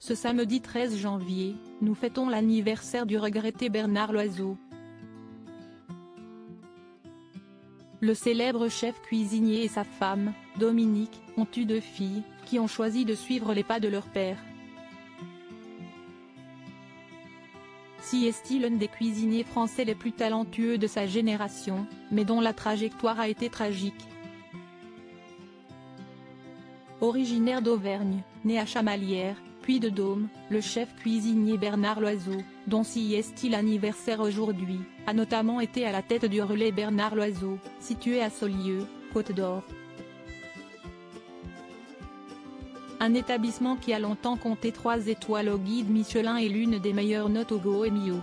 Ce samedi 13 janvier, nous fêtons l'anniversaire du regretté Bernard Loiseau. Le célèbre chef cuisinier et sa femme, Dominique, ont eu 2 filles, qui ont choisi de suivre les pas de leur père. Si est-il l'un des cuisiniers français les plus talentueux de sa génération, mais dont la trajectoire a été tragique. Originaire d'Auvergne, né à Chamalières, puis de Dôme, le chef cuisinier Bernard Loiseau, dont si est-il l'anniversaire aujourd'hui, a notamment été à la tête du relais Bernard Loiseau, situé à Saulieu, Côte d'Or. Un établissement qui a longtemps compté 3 étoiles au guide Michelin et l'une des meilleures notes au Goemio.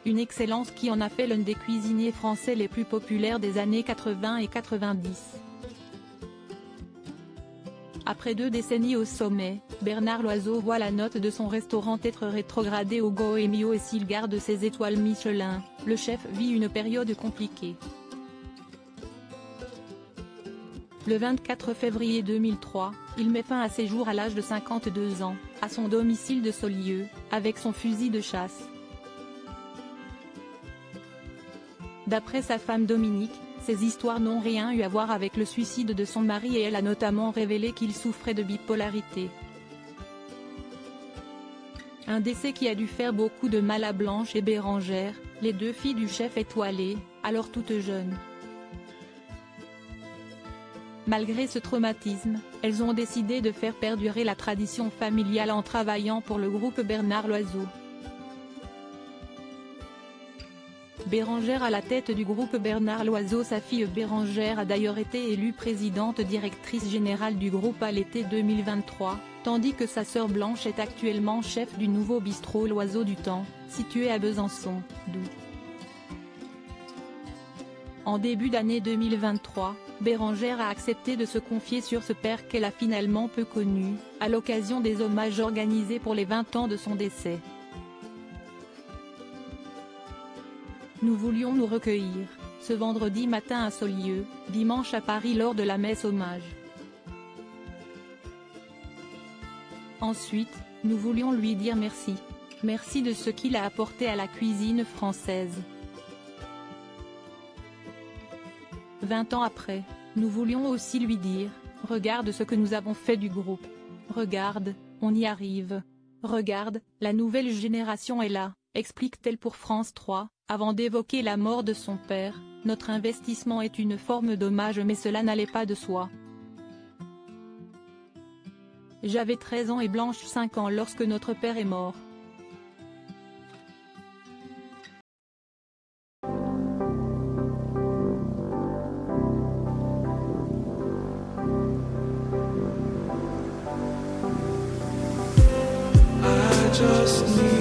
Une excellence qui en a fait l'un des cuisiniers français les plus populaires des années 80 et 90. Après 2 décennies au sommet, Bernard Loiseau voit la note de son restaurant être rétrogradée au Goemio et s'il garde ses étoiles Michelin, le chef vit une période compliquée. Le 24 février 2003, il met fin à ses jours à l'âge de 52 ans, à son domicile de Saulieu, avec son fusil de chasse. D'après sa femme Dominique, ces histoires n'ont rien eu à voir avec le suicide de son mari et elle a notamment révélé qu'il souffrait de bipolarité. Un décès qui a dû faire beaucoup de mal à Blanche et Bérangère, les 2 filles du chef étoilé, alors toutes jeunes. Malgré ce traumatisme, elles ont décidé de faire perdurer la tradition familiale en travaillant pour le groupe Bernard Loiseau. Bérangère à la tête du groupe Bernard Loiseau. Sa fille Bérangère a d'ailleurs été élue présidente directrice générale du groupe à l'été 2023, tandis que sa sœur Blanche est actuellement chef du nouveau bistrot L'Oiseau du Temps, situé à Besançon, Doubs. En début d'année 2023, Bérangère a accepté de se confier sur ce père qu'elle a finalement peu connu, à l'occasion des hommages organisés pour les 20 ans de son décès. Nous voulions nous recueillir, ce vendredi matin à Saulieu, dimanche à Paris lors de la messe hommage. Ensuite, nous voulions lui dire merci. Merci de ce qu'il a apporté à la cuisine française. 20 ans après, nous voulions aussi lui dire, regarde ce que nous avons fait du groupe. Regarde, on y arrive. Regarde, la nouvelle génération est là, explique-t-elle pour France 3, avant d'évoquer la mort de son père. Notre investissement est une forme d'hommage mais cela n'allait pas de soi. J'avais 13 ans et Blanche 5 ans lorsque notre père est mort. Just need